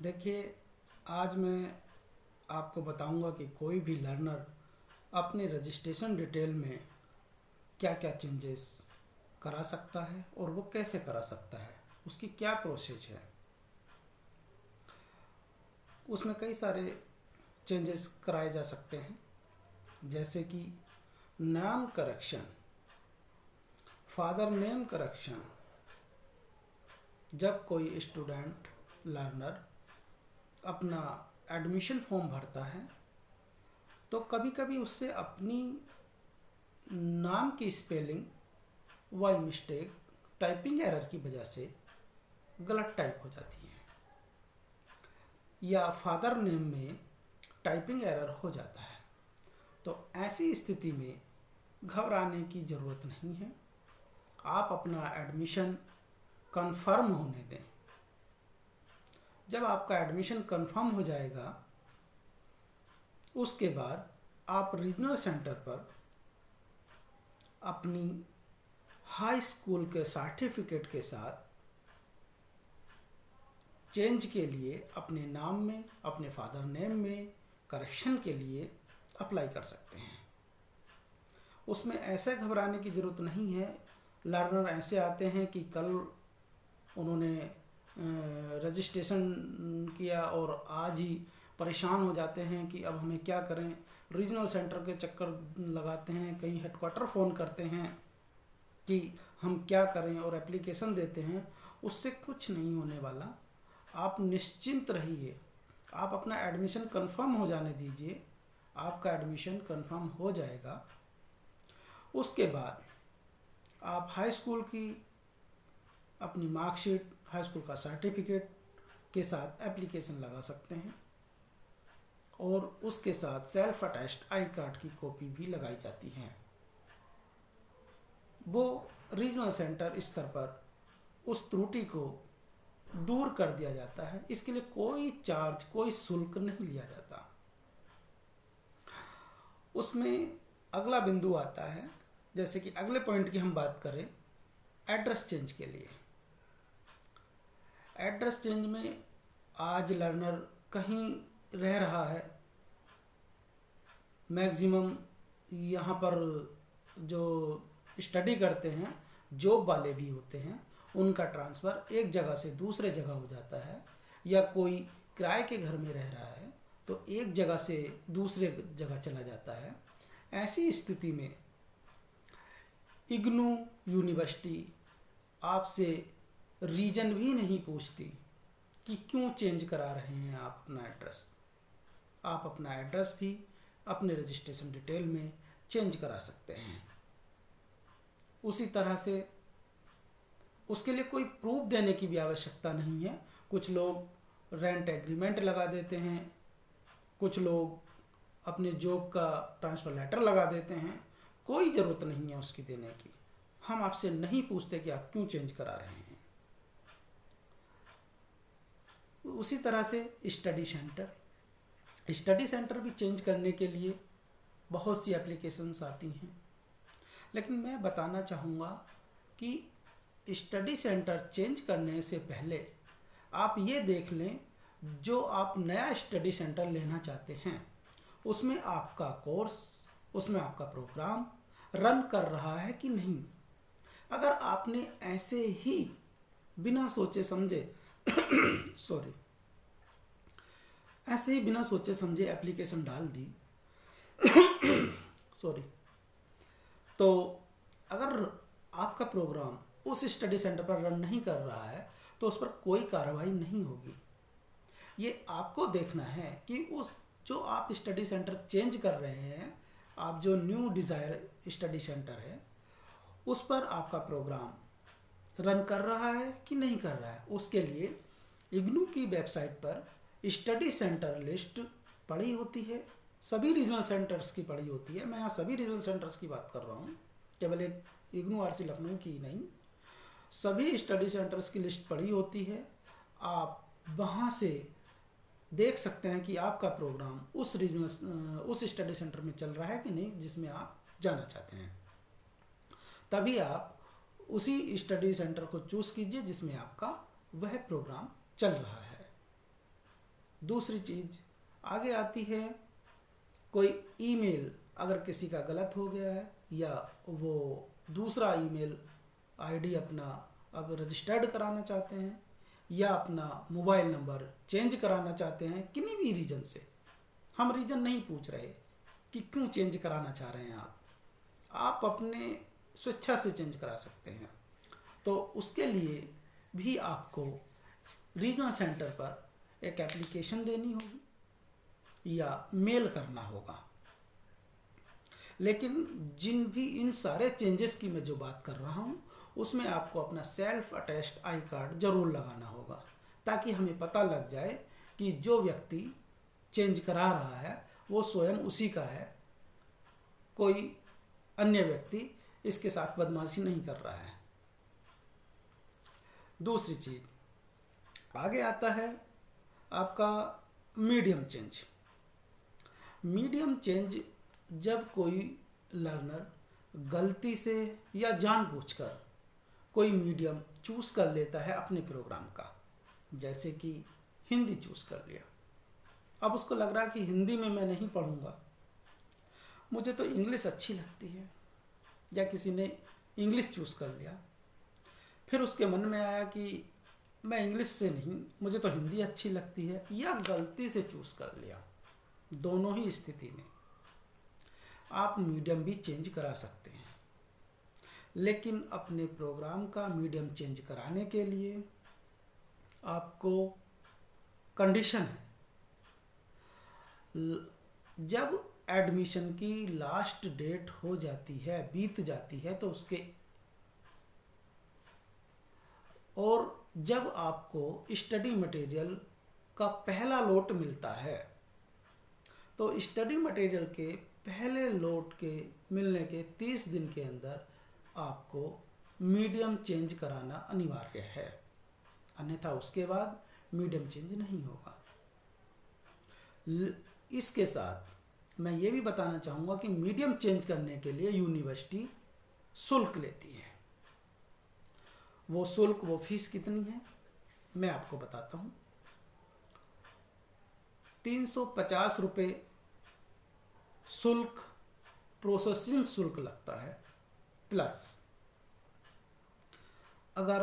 देखिए, आज मैं आपको बताऊंगा कि कोई भी लर्नर अपने रजिस्ट्रेशन डिटेल में क्या क्या चेंजेस करा सकता है और वो कैसे करा सकता है, उसकी क्या प्रोसेस है। उसमें कई सारे चेंजेस कराए जा सकते हैं, जैसे कि नाम करेक्शन, फादर नेम करेक्शन। जब कोई स्टूडेंट लर्नर अपना एडमिशन फॉर्म भरता है तो कभी कभी उससे अपनी नाम की spelling by mistake typing error की वजह से गलत टाइप हो जाती है, या फादर नेम में टाइपिंग एरर हो जाता है। तो ऐसी स्थिति में घबराने की ज़रूरत नहीं है। आप अपना एडमिशन कंफर्म होने दें। जब आपका एडमिशन कंफर्म हो जाएगा, उसके बाद आप रीजनल सेंटर पर अपनी हाई स्कूल के सर्टिफिकेट के साथ चेंज के लिए अपने नाम में, अपने फादर नेम में करेक्शन के लिए अप्लाई कर सकते हैं। उसमें ऐसे घबराने की ज़रूरत नहीं है। लर्नर ऐसे आते हैं कि कल उन्होंने रजिस्ट्रेशन किया और आज ही परेशान हो जाते हैं कि अब हमें क्या करें। रीजनल सेंटर के चक्कर लगाते हैं, कहीं हेडक्वार्टर फ़ोन करते हैं कि हम क्या करें और एप्लीकेशन देते हैं। उससे कुछ नहीं होने वाला। आप निश्चिंत रहिए। आप अपना एडमिशन कंफर्म हो जाने दीजिए। आपका एडमिशन कंफर्म हो जाएगा। उसके बाद आप हाई स्कूल की अपनी मार्कशीट, हाई स्कूल का सर्टिफिकेट के साथ एप्लीकेशन लगा सकते हैं और उसके साथ सेल्फ अटेस्ट आई कार्ड की कॉपी भी लगाई जाती है। वो रीजनल सेंटर स्तर पर उस त्रुटि को दूर कर दिया जाता है। इसके लिए कोई चार्ज, कोई शुल्क नहीं लिया जाता। उसमें अगला बिंदु आता है, जैसे कि अगले पॉइंट की हम बात करें, एड्रेस चेंज के लिए। एड्रेस चेंज में आज लर्नर कहीं रह रहा है, मैक्सिमम यहाँ पर जो स्टडी करते हैं, जॉब वाले भी होते हैं, उनका ट्रांसफ़र एक जगह से दूसरे जगह हो जाता है, या कोई किराए के घर में रह रहा है तो एक जगह से दूसरे जगह चला जाता है। ऐसी स्थिति में इग्नू यूनिवर्सिटी आपसे रीजन भी नहीं पूछती कि क्यों चेंज करा रहे हैं आप अपना एड्रेस। आप अपना एड्रेस भी अपने रजिस्ट्रेशन डिटेल में चेंज करा सकते हैं। उसी तरह से उसके लिए कोई प्रूफ देने की भी आवश्यकता नहीं है। कुछ लोग रेंट एग्रीमेंट लगा देते हैं, कुछ लोग अपने जॉब का ट्रांसफ़र लेटर लगा देते हैं। कोई ज़रूरत नहीं है उसकी देने की। हम आपसे नहीं पूछते कि आप क्यों चेंज करा रहे हैं। उसी तरह से स्टडी सेंटर भी चेंज करने के लिए बहुत सी एप्लीकेशंस आती हैं, लेकिन मैं बताना चाहूँगा कि स्टडी सेंटर चेंज करने से पहले आप ये देख लें, जो आप नया स्टडी सेंटर लेना चाहते हैं उसमें आपका कोर्स, उसमें आपका प्रोग्राम रन कर रहा है कि नहीं। अगर आपने ऐसे ही बिना सोचे समझे ऐसे ही बिना सोचे समझे एप्लीकेशन डाल दी तो अगर आपका प्रोग्राम उस स्टडी सेंटर पर रन नहीं कर रहा है तो उस पर कोई कार्रवाई नहीं होगी। ये आपको देखना है कि उस जो आप स्टडी सेंटर चेंज कर रहे हैं, आप जो न्यू डिज़ायर स्टडी सेंटर है, उस पर आपका प्रोग्राम रन कर रहा है कि नहीं कर रहा है। उसके लिए इग्नू की वेबसाइट पर स्टडी सेंटर लिस्ट पड़ी होती है, सभी रीजनल सेंटर्स की पड़ी होती है। मैं यहाँ सभी रीजनल सेंटर्स की बात कर रहा हूँ, केवल एक इग्नू आरसी लखनऊ की नहीं। सभी स्टडी सेंटर्स की लिस्ट पड़ी होती है। आप वहाँ से देख सकते हैं कि आपका प्रोग्राम उस स्टडी सेंटर में चल रहा है कि नहीं जिसमें आप जाना चाहते हैं। तभी आप उसी स्टडी सेंटर को चूज़ कीजिए जिसमें आपका वह प्रोग्राम चल रहा है। दूसरी चीज़ आगे आती है, कोई ईमेल अगर किसी का गलत हो गया है या वो दूसरा ईमेल आईडी अपना अब रजिस्टर्ड कराना चाहते हैं या अपना मोबाइल नंबर चेंज कराना चाहते हैं, किन्हीं भी रीज़न से, हम रीज़न नहीं पूछ रहे कि क्यों चेंज कराना चाह रहे हैं आप अपने स्वेच्छा से चेंज करा सकते हैं। तो उसके लिए भी आपको रीजनल सेंटर पर एक एप्लीकेशन देनी होगी या मेल करना होगा। लेकिन जिन भी इन सारे चेंजेस की मैं जो बात कर रहा हूँ उसमें आपको अपना सेल्फ अटेस्ट आई कार्ड ज़रूर लगाना होगा, ताकि हमें पता लग जाए कि जो व्यक्ति चेंज करा रहा है वो स्वयं उसी का है, कोई अन्य व्यक्ति इसके साथ बदमाशी नहीं कर रहा है। दूसरी चीज़ आगे आता है आपका मीडियम चेंज। मीडियम चेंज जब कोई लर्नर गलती से या जानबूझकर कोई मीडियम चूज कर लेता है अपने प्रोग्राम का, जैसे कि हिंदी चूज कर लिया, अब उसको लग रहा है कि हिंदी में मैं नहीं पढ़ूंगा, मुझे तो इंग्लिश अच्छी लगती है, या किसी ने इंग्लिश चूज कर लिया, फिर उसके मन में आया कि मैं इंग्लिश से नहीं, मुझे तो हिंदी अच्छी लगती है, या गलती से चूज कर लिया। दोनों ही स्थिति में आप मीडियम भी चेंज करा सकते हैं, लेकिन अपने प्रोग्राम का मीडियम चेंज कराने के लिए आपको कंडीशन है, जब एडमिशन की लास्ट डेट हो जाती है, बीत जाती है, तो उसके और जब आपको स्टडी मटेरियल का पहला लोट मिलता है, तो स्टडी मटेरियल के पहले लोट के मिलने के 30 दिन के अंदर आपको मीडियम चेंज कराना अनिवार्य है, अन्यथा उसके बाद मीडियम चेंज नहीं होगा। इसके साथ मैं ये भी बताना चाहूँगा कि मीडियम चेंज करने के लिए यूनिवर्सिटी शुल्क लेती है। वो शुल्क, वो फीस कितनी है मैं आपको बताता हूँ। 350 रुपये शुल्क, प्रोसेसिंग शुल्क लगता है, प्लस अगर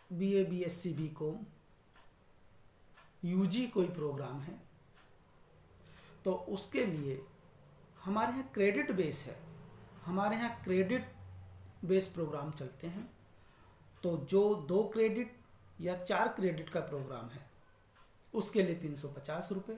बीए, बीएससी, बीकॉम, यूजी कोई प्रोग्राम है तो उसके लिए हमारे यहाँ क्रेडिट बेस है, हमारे यहाँ क्रेडिट बेस प्रोग्राम चलते हैं। तो जो 2 क्रेडिट या 4 क्रेडिट का प्रोग्राम है उसके लिए 350 रुपये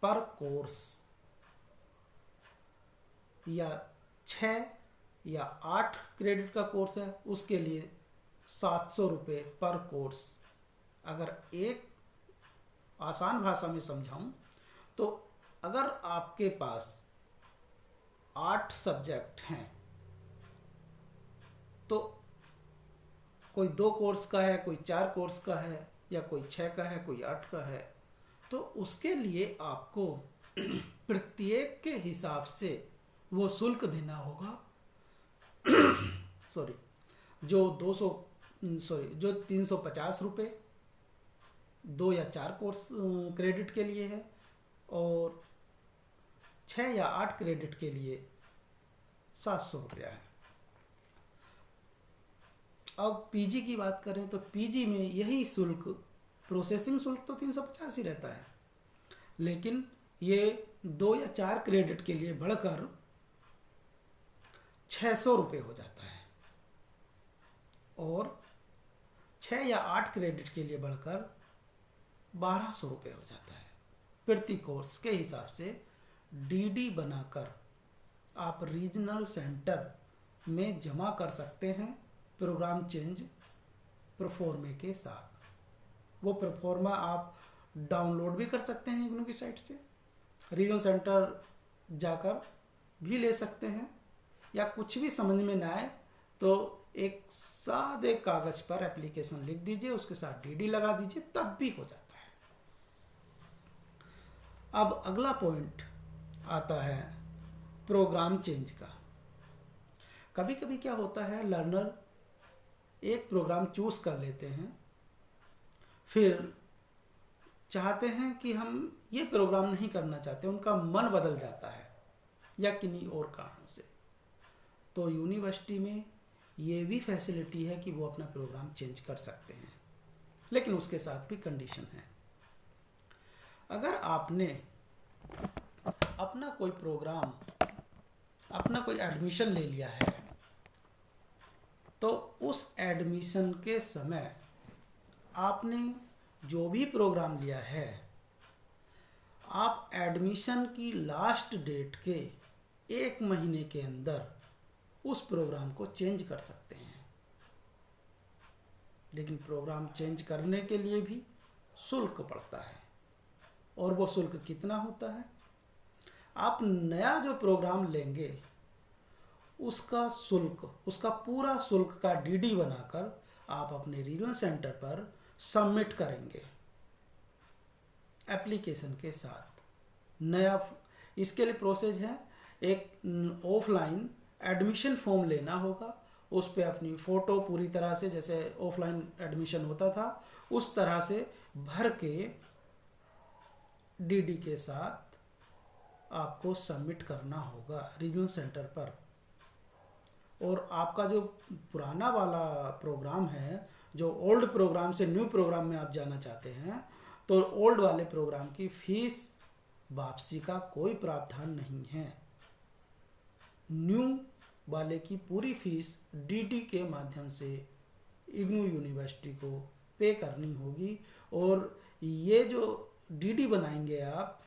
पर कोर्स, या 6 या 8 क्रेडिट का कोर्स है उसके लिए 700 रुपये पर कोर्स। अगर एक आसान भाषा में समझाऊं तो अगर आपके पास 8 सब्जेक्ट हैं तो कोई 2 कोर्स का है, कोई 4 कोर्स का है, या कोई 6 का है, कोई 8 का है, तो उसके लिए आपको प्रत्येक के हिसाब से वो शुल्क देना होगा। सॉरी, जो 350 रुपये 2 या 4 कोर्स क्रेडिट के लिए है, और 6 या 8 क्रेडिट के लिए 700 रुपया है। अब पीजी की बात करें तो पीजी में यही शुल्क, प्रोसेसिंग शुल्क तो 350 ही रहता है, लेकिन ये 2 या 4 क्रेडिट के लिए बढ़कर 600 रुपये हो जाता है, और 6 या 8 क्रेडिट के लिए बढ़कर 1200 रुपये हो जाता है। प्रति कोर्स के हिसाब से डीडी बनाकर आप रीजनल सेंटर में जमा कर सकते हैं प्रोग्राम चेंज प्रोफॉर्मे के साथ। वो प्रोफॉर्मा आप डाउनलोड भी कर सकते हैं इग्नू की साइट से, रीजनल सेंटर जाकर भी ले सकते हैं, या कुछ भी समझ में ना आए तो एक सादे कागज पर एप्लीकेशन लिख दीजिए, उसके साथ डीडी लगा दीजिए, तब भी हो जाता है। अब अगला पॉइंट आता है प्रोग्राम चेंज का। कभी कभी क्या होता है, लर्नर एक प्रोग्राम चूज कर लेते हैं, फिर चाहते हैं कि हम ये प्रोग्राम नहीं करना चाहते, उनका मन बदल जाता है या किन्हीं और कारणों से, तो यूनिवर्सिटी में ये भी फैसिलिटी है कि वो अपना प्रोग्राम चेंज कर सकते हैं, लेकिन उसके साथ भी कंडीशन है। अगर आपने अपना कोई प्रोग्राम, अपना कोई एडमिशन ले लिया है, तो उस एडमिशन के समय आपने जो भी प्रोग्राम लिया है, आप एडमिशन की लास्ट डेट के 1 महीने के अंदर उस प्रोग्राम को चेंज कर सकते हैं। लेकिन प्रोग्राम चेंज करने के लिए भी शुल्क पड़ता है, और वो शुल्क कितना होता है? आप नया जो प्रोग्राम लेंगे उसका शुल्क, उसका पूरा शुल्क का डीडी बनाकर आप अपने रीजनल सेंटर पर सबमिट करेंगे एप्लीकेशन के साथ। नया, इसके लिए प्रोसेस है, एक ऑफलाइन एडमिशन फॉर्म लेना होगा, उस पे अपनी फ़ोटो पूरी तरह से, जैसे ऑफलाइन एडमिशन होता था उस तरह से भर के डीडी के साथ आपको सबमिट करना होगा रीजनल सेंटर पर। और आपका जो पुराना वाला प्रोग्राम है, जो ओल्ड प्रोग्राम से न्यू प्रोग्राम में आप जाना चाहते हैं, तो ओल्ड वाले प्रोग्राम की फीस वापसी का कोई प्रावधान नहीं है। न्यू वाले की पूरी फीस डीडी के माध्यम से इग्नू यूनिवर्सिटी को पे करनी होगी। और ये जो डीडी बनाएंगे आप,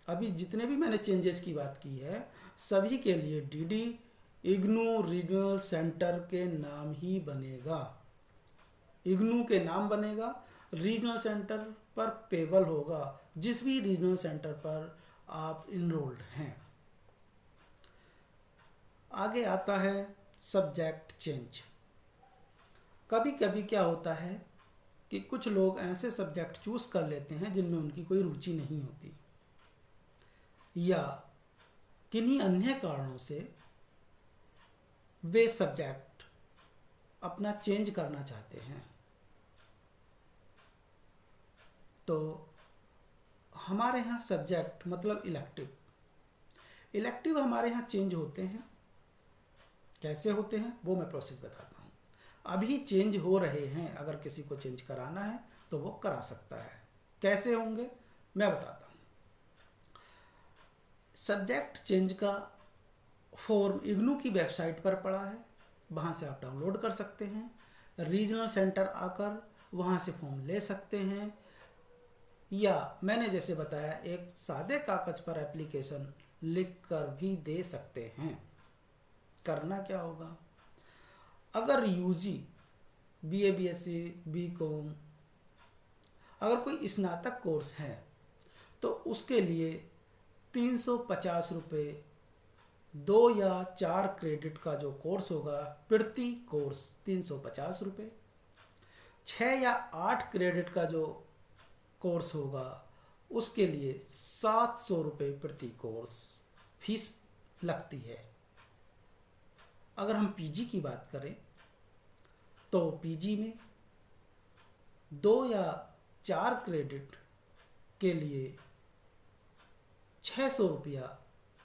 अभी जितने भी मैंने चेंजेस की बात की है, सभी के लिए डीडी इग्नू रीजनल सेंटर के नाम ही बनेगा। इग्नू के नाम बनेगा, रीजनल सेंटर पर पेबल होगा, जिस भी रीजनल सेंटर पर आप इनरोल्ड हैं। आगे आता है सब्जेक्ट चेंज। कभी कभी क्या होता है कि कुछ लोग ऐसे सब्जेक्ट चूज कर लेते हैं जिनमें उनकी कोई रुचि नहीं होती, या किन्हीं अन्य कारणों से वे सब्जेक्ट अपना चेंज करना चाहते हैं। तो हमारे यहाँ सब्जेक्ट मतलब इलेक्टिव हमारे यहाँ चेंज होते हैं। कैसे होते हैं वो मैं प्रोसेस बताता हूँ। अभी चेंज हो रहे हैं, अगर किसी को चेंज कराना है तो वो करा सकता है। कैसे होंगे मैं बताता हूँ। सब्जेक्ट चेंज का फॉर्म इग्नू की वेबसाइट पर पड़ा है, वहाँ से आप डाउनलोड कर सकते हैं। रीजनल सेंटर आकर वहाँ से फॉर्म ले सकते हैं, या मैंने जैसे बताया एक सादे कागज पर एप्लीकेशन लिख कर भी दे सकते हैं। करना क्या होगा, अगर यूजी, बीए, बीएससी, बीकॉम, अगर कोई स्नातक कोर्स है तो उसके लिए 350 रुपये 2 या 4 क्रेडिट का जो कोर्स होगा, प्रति कोर्स 350 रुपये। 6 या 8 क्रेडिट का जो कोर्स होगा उसके लिए 700 रुपये प्रति कोर्स फीस लगती है। अगर हम पीजी की बात करें तो पीजी में 2 या 4 क्रेडिट के लिए 600 रुपया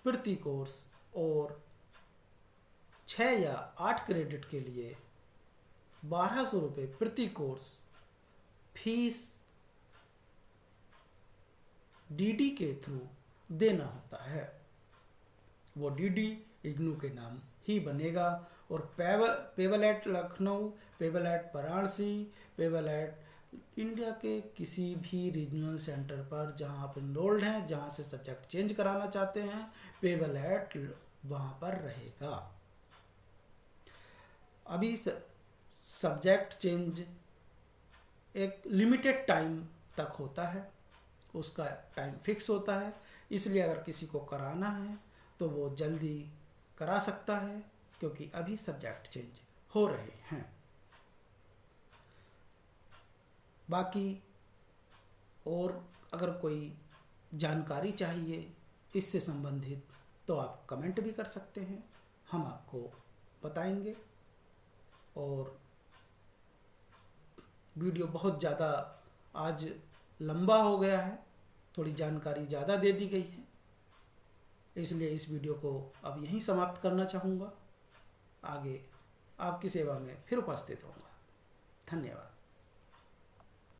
प्रति कोर्स, और 6 या 8 क्रेडिट के लिए 1200 रुपये प्रति कोर्स फीस डीडी के थ्रू देना होता है। वो डीडी इग्नू के नाम ही बनेगा, और payable eight Lucknow, payable eight Varanasi, payable eight India के किसी भी रीजनल सेंटर पर जहां आप इनरोल्ड हैं, जहां से सब्जेक्ट चेंज कराना चाहते हैं, पेबल एट वहां पर रहेगा। अभी सब्जेक्ट चेंज एक लिमिटेड टाइम तक होता है, उसका टाइम फिक्स होता है, इसलिए अगर किसी को कराना है तो वो जल्दी करा सकता है, क्योंकि अभी सब्जेक्ट चेंज हो रहे हैं। बाकी और अगर कोई जानकारी चाहिए इससे संबंधित तो आप कमेंट भी कर सकते हैं, हम आपको बताएंगे। और वीडियो बहुत ज़्यादा आज लंबा हो गया है, थोड़ी जानकारी ज़्यादा दे दी गई है, इसलिए इस वीडियो को अब यहीं समाप्त करना चाहूँगा। आगे आपकी सेवा में फिर उपस्थित होऊंगा। धन्यवाद।